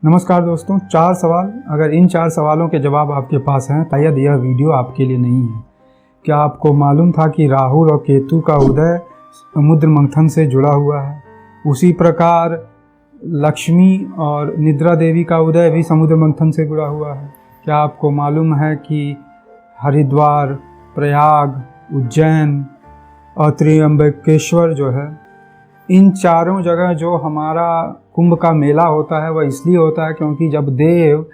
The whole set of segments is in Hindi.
नमस्कार दोस्तों, 4 सवाल। अगर इन 4 सवालों के जवाब आपके पास हैं तो शायद यह वीडियो आपके लिए नहीं है। क्या आपको मालूम था कि राहु और केतु का उदय समुद्र मंथन से जुड़ा हुआ है? उसी प्रकार लक्ष्मी और निद्रा देवी का उदय भी समुद्र मंथन से जुड़ा हुआ है। क्या आपको मालूम है कि हरिद्वार, प्रयाग, उज्जैन और त्र्यंबकेश्वर जो है, इन चारों जगह जो हमारा कुंभ का मेला होता है वह इसलिए होता है क्योंकि जब देव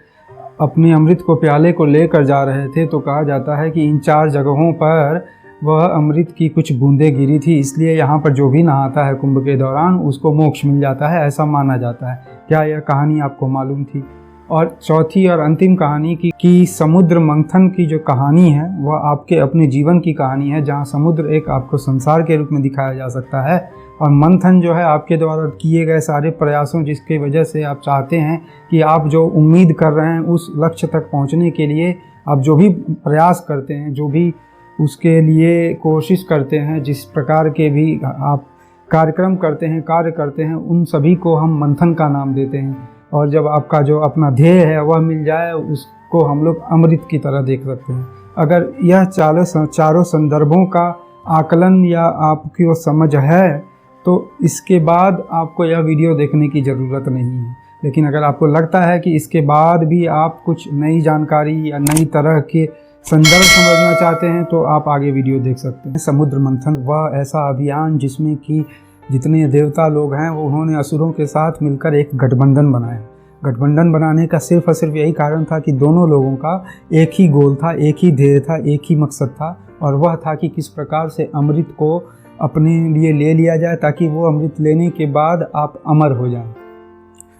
अपने अमृत को प्याले को लेकर जा रहे थे तो कहा जाता है कि इन 4 जगहों पर वह अमृत की कुछ बूंदें गिरी थी, इसलिए यहाँ पर जो भी नहाता है कुंभ के दौरान उसको मोक्ष मिल जाता है, ऐसा माना जाता है। क्या यह कहानी आपको मालूम थी? और चौथी और अंतिम कहानी की समुद्र मंथन की जो कहानी है वह आपके अपने जीवन की कहानी है, जहाँ समुद्र एक आपको संसार के रूप में दिखाया जा सकता है और मंथन जो है आपके द्वारा किए गए सारे प्रयासों जिसकी वजह से आप चाहते हैं कि आप जो उम्मीद कर रहे हैं उस लक्ष्य तक पहुंचने के लिए आप जो भी प्रयास करते हैं, जो भी उसके लिए कोशिश करते हैं, जिस प्रकार के भी आप कार्यक्रम करते हैं, कार्य करते हैं, उन सभी को हम मंथन का नाम देते हैं। और जब आपका जो अपना ध्येय है वह मिल जाए उसको हम लोग अमृत की तरह देख सकते हैं। अगर यह चारों संदर्भों का आकलन या आपकी वो समझ है तो इसके बाद आपको यह वीडियो देखने की ज़रूरत नहीं है। लेकिन अगर आपको लगता है कि इसके बाद भी आप कुछ नई जानकारी या नई तरह के संदर्भ समझना चाहते हैं तो आप आगे वीडियो देख सकते हैं। समुद्र मंथन वह ऐसा अभियान जिसमें कि जितने देवता लोग हैं वो उन्होंने असुरों के साथ मिलकर एक गठबंधन बनाया। गठबंधन बनाने का सिर्फ और सिर्फ यही कारण था कि दोनों लोगों का एक ही गोल था, एक ही ध्येय था, एक ही मकसद था, और वह था कि किस प्रकार से अमृत को अपने लिए ले लिया जाए ताकि वो अमृत लेने के बाद आप अमर हो जाएं।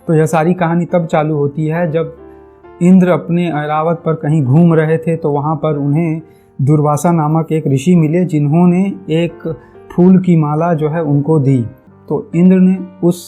तो यह सारी कहानी तब चालू होती है जब इंद्र अपने ऐरावत पर कहीं घूम रहे थे तो वहाँ पर उन्हें दुर्वासा नामक एक ऋषि मिले जिन्होंने एक फूल की माला जो है उनको दी। तो इंद्र ने उस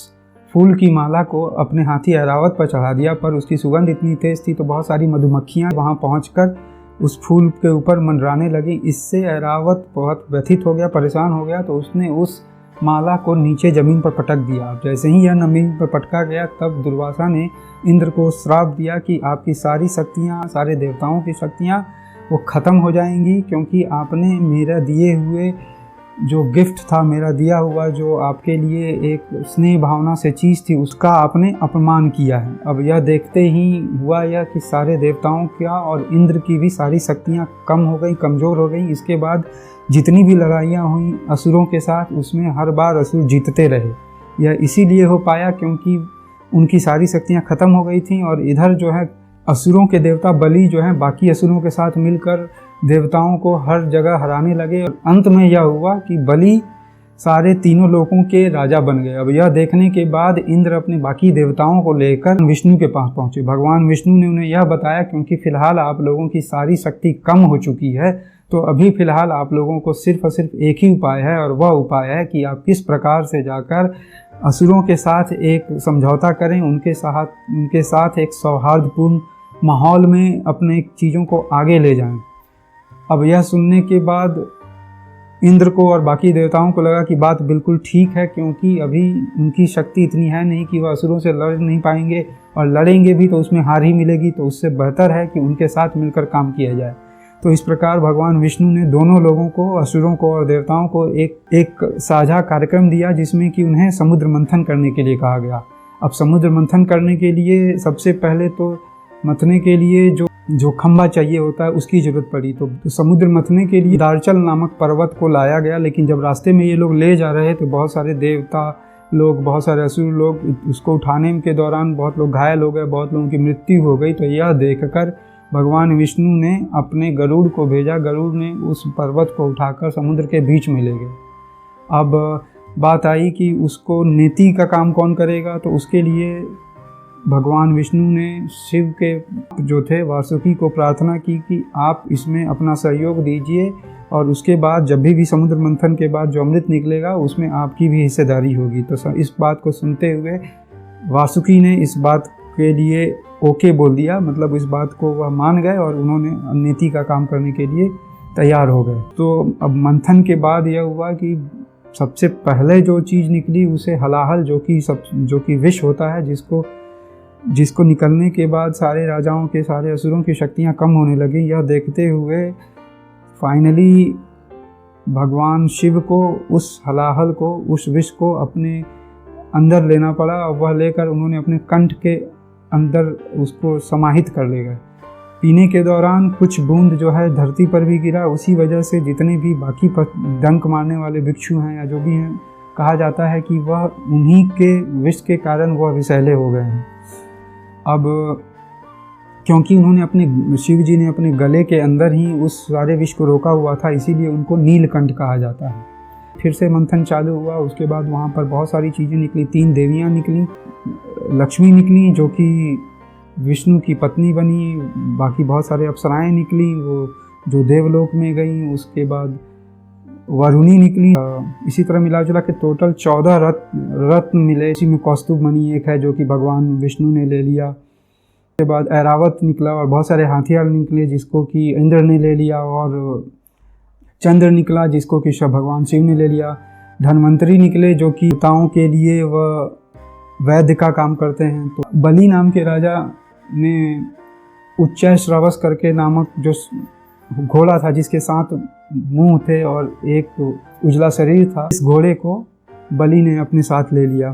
फूल की माला को अपने हाथी ऐरावत पर चढ़ा दिया, पर उसकी सुगंध इतनी तेज़ थी तो बहुत सारी मधुमक्खियाँ वहाँ पहुँचकर उस फूल के ऊपर मंडराने लगी। इससे ऐरावत बहुत व्यथित हो गया, परेशान हो गया, तो उसने उस माला को नीचे ज़मीन पर पटक दिया। जैसे ही यह ज़मीन पर पटका गया तब दुर्वासा ने इंद्र को श्राप दिया कि आपकी सारी शक्तियाँ, सारे देवताओं की शक्तियाँ वो ख़त्म हो जाएंगी क्योंकि आपने मेरा दिए हुए जो गिफ्ट था, मेरा दिया हुआ जो आपके लिए एक स्नेह भावना से चीज़ थी, उसका आपने अपमान किया है। अब यह देखते ही हुआ यह कि सारे देवताओं का और इंद्र की भी सारी शक्तियाँ कम हो गई, कमज़ोर हो गई। इसके बाद जितनी भी लड़ाइयाँ हुई असुरों के साथ उसमें हर बार असुर जीतते रहे। यह इसीलिए हो पाया क्योंकि उनकी सारी शक्तियाँ ख़त्म हो गई थीं और इधर जो है असुरों के देवता बलि जो हैं बाकी असुरों के साथ मिलकर देवताओं को हर जगह हराने लगे। और अंत में यह हुआ कि बलि सारे तीनों लोकों के राजा बन गए। अब यह देखने के बाद इंद्र अपने बाकी देवताओं को लेकर विष्णु के पास पहुँचे। भगवान विष्णु ने उन्हें यह बताया क्योंकि फ़िलहाल आप लोगों की सारी शक्ति कम हो चुकी है तो अभी फ़िलहाल आप लोगों को सिर्फ और सिर्फ एक ही उपाय है, और वह उपाय है कि आप किस प्रकार से जाकर असुरों के साथ एक समझौता करें, उनके साथ एक सौहार्दपूर्ण माहौल में अपने चीज़ों को आगे ले जाएं। अब यह सुनने के बाद इंद्र को और बाकी देवताओं को लगा कि बात बिल्कुल ठीक है क्योंकि अभी उनकी शक्ति इतनी है नहीं कि वह असुरों से लड़ नहीं पाएंगे, और लड़ेंगे भी तो उसमें हार ही मिलेगी, तो उससे बेहतर है कि उनके साथ मिलकर काम किया जाए। तो इस प्रकार भगवान विष्णु ने दोनों लोगों को, असुरों को और देवताओं को एक साझा कार्यक्रम दिया जिसमें कि उन्हें समुद्र मंथन करने के लिए कहा गया। अब समुद्र मंथन करने के लिए सबसे पहले तो मथने के लिए जो खंभा चाहिए होता है उसकी ज़रूरत पड़ी। तो समुद्र मथने के लिए दार्चल नामक पर्वत को लाया गया, लेकिन जब रास्ते में ये लोग ले जा रहे थे बहुत सारे देवता लोग, बहुत सारे असुर लोग, उसको उठाने के दौरान बहुत लोग घायल हो गए, बहुत लोगों की मृत्यु हो गई। तो यह देखकर भगवान विष्णु ने अपने गरुड़ को भेजा। गरुड़ ने उस पर्वत को उठाकर समुद्र के बीच में ले गए। अब बात आई कि उसको नीति का काम कौन करेगा, तो उसके लिए भगवान विष्णु ने शिव के जो थे वासुकी को प्रार्थना की कि आप इसमें अपना सहयोग दीजिए, और उसके बाद जब भी समुद्र मंथन के बाद जो अमृत निकलेगा उसमें आपकी भी हिस्सेदारी होगी। तो इस बात को सुनते हुए वासुकी ने इस बात के लिए ओके बोल दिया, मतलब इस बात को वह मान गए और उन्होंने नीति का काम करने के लिए तैयार हो गए। तो अब मंथन के बाद यह हुआ कि सबसे पहले जो चीज़ निकली उसे हलाहल, जो कि विष होता है, जिसको जिसको निकलने के बाद सारे राजाओं के, सारे असुरों की शक्तियाँ कम होने लगी। यह देखते हुए फाइनली भगवान शिव को उस हलाहल को, उस विष को अपने अंदर लेना पड़ा और वह लेकर उन्होंने अपने कंठ के अंदर उसको समाहित कर ले गए। पीने के दौरान कुछ बूंद जो है धरती पर भी गिरा। उसी वजह से जितने भी बाकी डंक मारने वाले भिक्षु हैं या जो भी हैं, कहा जाता है कि वह उन्हीं के विष के कारण वह विषैले हो गए हैं। अब क्योंकि उन्होंने अपने, शिव जी ने अपने गले के अंदर ही उस सारे विष को रोका हुआ था, इसीलिए उनको नीलकंठ कहा जाता है। फिर से मंथन चालू हुआ। उसके बाद वहाँ पर बहुत सारी चीज़ें निकली। 3 देवियाँ निकली, लक्ष्मी निकली जो कि विष्णु की पत्नी बनी, बाकी बहुत सारे अप्सराएं निकली वो जो देवलोक में गई। उसके बाद वरुणी निकली। इसी तरह मिला जुला के टोटल 14 रत्न मिले। इसी में कौस्तुभ मणि एक है जो कि भगवान विष्णु ने ले लिया। उसके बाद ऐरावत निकला और बहुत सारे हाथियार निकले जिसको कि इंद्र ने ले लिया, और चंद्र निकला जिसको कि भगवान शिव ने ले लिया। धन्वंतरी निकले जो कि देवताओं के लिए वह वैद्य का काम करते हैं। तो बलि नाम के राजा ने उच्चैश्रवस करके नामक जो घोड़ा था जिसके 7 मुंह थे और एक उजला शरीर था, इस घोड़े को बलि ने अपने साथ ले लिया।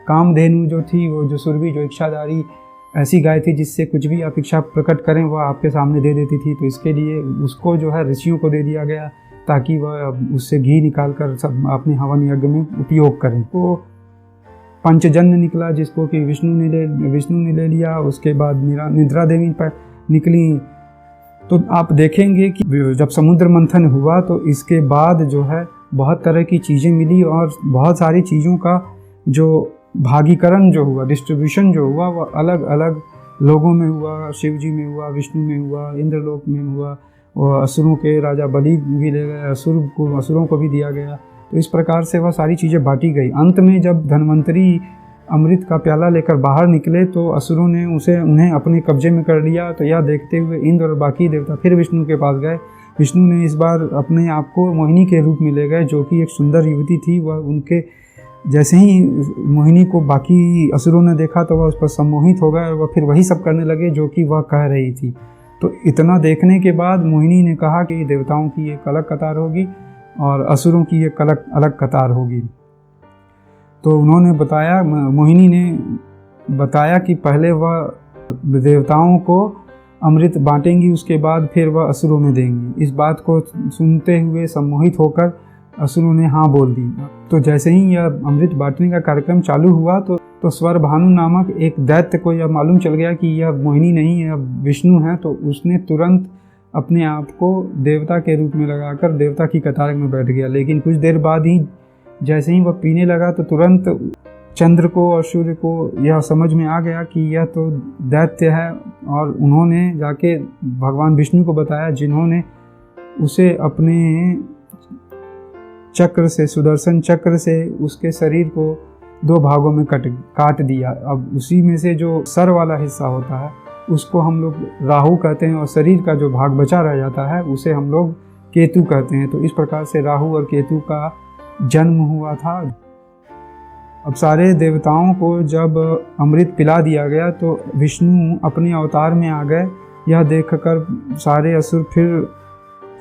कामधेनु जो थी, वो जो सुरभि, जो इच्छाधारी ऐसी गाय थी जिससे कुछ भी आप इच्छा प्रकट करें वह आपके सामने दे देती थी। तो इसके लिए उसको जो है ऋषियों को दे दिया गया ताकि वह उससे घी निकाल कर सब अपने हवन यज्ञ में उपयोग करें। तो पंचजन्य निकला जिसको कि विष्णु ने ले लिया। उसके बाद निद्रा देवी पर निकली। तो आप देखेंगे कि जब समुद्र मंथन हुआ तो इसके बाद जो है बहुत तरह की चीज़ें मिली और बहुत सारी चीज़ों का जो भागीकरण जो हुआ, डिस्ट्रीब्यूशन जो हुआ, वह अलग अलग लोगों में हुआ। शिव जी में हुआ, विष्णु में हुआ, इंद्रलोक में हुआ, और असुरों के राजा बलि भी ले गए, असुरों को भी दिया गया। तो इस प्रकार से वह सारी चीज़ें बांटी गई। अंत में जब धन्वंतरी अमृत का प्याला लेकर बाहर निकले तो असुरों ने उन्हें अपने कब्जे में कर लिया। तो यह देखते हुए इंद्र और बाकी देवता फिर विष्णु के पास गए। विष्णु ने इस बार अपने आप को मोहिनी के रूप में ले गए जो कि एक सुंदर युवती थी। वह उनके जैसे ही मोहिनी को बाकी असुरों ने देखा तो वह उस पर सम्मोहित हो गए और वह फिर वही सब करने लगे जो कि वह कह रही थी। तो इतना देखने के बाद मोहिनी ने कहा कि देवताओं की एक अलग कतार होगी और असुरों की एक अलग कतार होगी। तो उन्होंने बताया, मोहिनी ने बताया कि पहले वह देवताओं को अमृत बांटेंगी, उसके बाद फिर वह असुरों में देंगी। इस बात को सुनते हुए सम्मोहित होकर असुरों ने हाँ बोल दी। तो जैसे ही यह अमृत बांटने का कार्यक्रम चालू हुआ तो स्वर भानु नामक एक दैत्य को यह मालूम चल गया कि यह मोहिनी नहीं है, विष्णु है। तो उसने तुरंत अपने आप को देवता के रूप में लगाकर देवता की कतार में बैठ गया। लेकिन कुछ देर बाद ही जैसे ही वह पीने लगा तो तुरंत चंद्र को और सूर्य को यह समझ में आ गया कि यह तो दैत्य है, और उन्होंने जाके भगवान विष्णु को बताया जिन्होंने उसे अपने चक्र से, सुदर्शन चक्र से उसके शरीर को 2 भागों में काट दिया। अब उसी में से जो सर वाला हिस्सा होता है उसको हम लोग राहु कहते हैं और शरीर का जो भाग बचा रह जाता है उसे हम लोग केतु कहते हैं। तो इस प्रकार से राहु और केतु का जन्म हुआ था। अब सारे देवताओं को जब अमृत पिला दिया गया तो विष्णु अपने अवतार में आ गए। यह देखकर सारे असुर फिर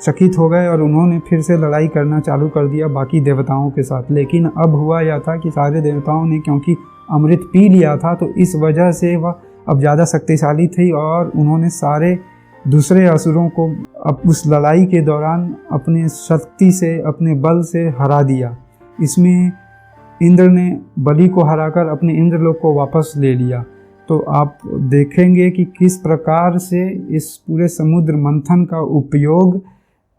चकित हो गए और उन्होंने फिर से लड़ाई करना चालू कर दिया बाकी देवताओं के साथ। लेकिन अब हुआ यह था कि सारे देवताओं ने क्योंकि अमृत पी लिया था तो इस वजह से वह अब ज़्यादा शक्तिशाली थी और उन्होंने सारे दूसरे असुरों को अब उस लड़ाई के दौरान अपने शक्ति से, अपने बल से हरा दिया। इसमें इंद्र ने बलि को हराकर अपने इंद्रलोक को वापस ले लिया। तो आप देखेंगे कि किस प्रकार से इस पूरे समुद्र मंथन का उपयोग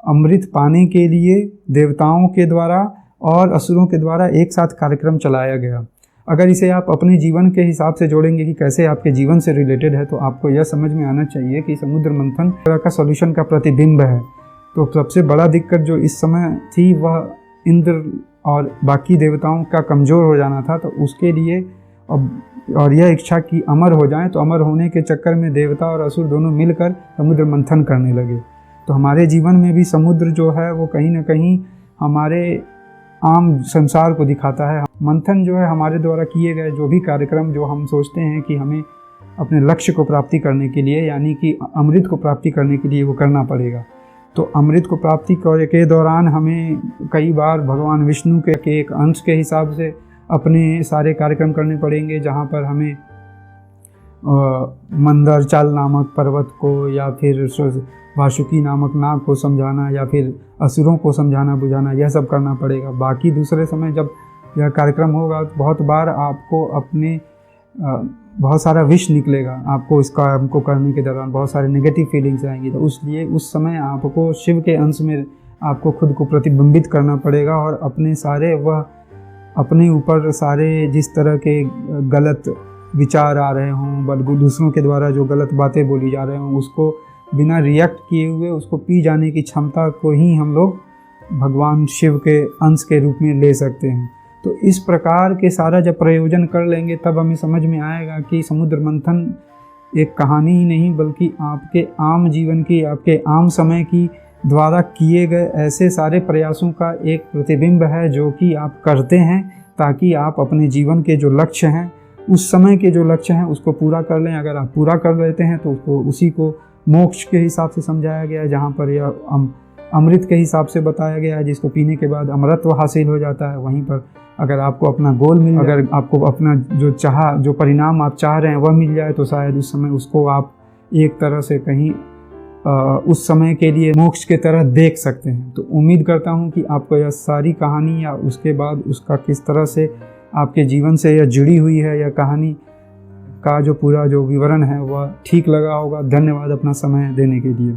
अमृत पाने के लिए देवताओं के द्वारा और असुरों के द्वारा एक साथ कार्यक्रम चलाया गया। अगर इसे आप अपने जीवन के हिसाब से जोड़ेंगे कि कैसे आपके जीवन से रिलेटेड है तो आपको यह समझ में आना चाहिए कि समुद्र मंथन का सॉल्यूशन का प्रतिबिंब है। तो सबसे बड़ा दिक्कत जो इस समय थी वह इंद्र और बाकी देवताओं का कमज़ोर हो जाना था। तो उसके लिए और यह इच्छा कि अमर हो जाएं, तो अमर होने के चक्कर में देवता और असुर दोनों मिलकर समुद्र मंथन करने लगे। तो हमारे जीवन में भी समुद्र जो है वो कहीं ना कहीं हमारे आम संसार को दिखाता है। मंथन जो है हमारे द्वारा किए गए जो भी कार्यक्रम जो हम सोचते हैं कि हमें अपने लक्ष्य को प्राप्ति करने के लिए, यानी कि अमृत को प्राप्ति करने के लिए वो करना पड़ेगा। तो अमृत को प्राप्ति के दौरान हमें कई बार भगवान विष्णु के एक अंश के हिसाब से अपने सारे कार्यक्रम करने पड़ेंगे, जहाँ पर हमें मंदरचाल नामक पर्वत को या फिर वासुकी नामक नाग को समझाना या फिर असुरों को समझाना बुझाना, यह सब करना पड़ेगा। बाकी दूसरे समय जब यह कार्यक्रम होगा तो बहुत बार आपको अपने बहुत सारा विष निकलेगा, आपको इस काम को करने के दौरान बहुत सारे नेगेटिव फीलिंग्स आएंगी। तो इसलिए उस समय आपको शिव के अंश में आपको खुद को प्रतिबिंबित करना पड़ेगा और अपने सारे वह अपने ऊपर सारे जिस तरह के गलत विचार आ रहे हों, बल्कि दूसरों के द्वारा जो गलत बातें बोली जा रहे हों, उसको बिना रिएक्ट किए हुए उसको पी जाने की क्षमता को ही हम लोग भगवान शिव के अंश के रूप में ले सकते हैं। तो इस प्रकार के सारा जब प्रयोजन कर लेंगे तब हमें समझ में आएगा कि समुद्र मंथन एक कहानी ही नहीं, बल्कि आपके आम जीवन की, आपके आम समय की द्वारा किए गए ऐसे सारे प्रयासों का एक प्रतिबिंब है जो कि आप करते हैं ताकि आप अपने जीवन के जो लक्ष्य हैं, उस समय के जो लक्ष्य हैं उसको पूरा कर लें। अगर आप पूरा कर लेते हैं तो उसको उसी को मोक्ष के हिसाब से समझाया गया है, जहाँ पर यह अमृत के हिसाब से बताया गया है, जिसको पीने के बाद अमरत्व हासिल हो जाता है। वहीं पर अगर आपको अपना गोल मिल जाए, अगर आपको अपना जो परिणाम आप चाह रहे हैं वह मिल जाए, तो शायद उस समय उसको आप एक तरह से कहीं उस समय के लिए मोक्ष के तरह देख सकते हैं। तो उम्मीद करता हूँ कि आपको यह सारी कहानी या उसके बाद उसका किस तरह से आपके जीवन से यह जुड़ी हुई है, यह कहानी का जो पूरा जो विवरण है वह ठीक लगा होगा। धन्यवाद अपना समय देने के लिए।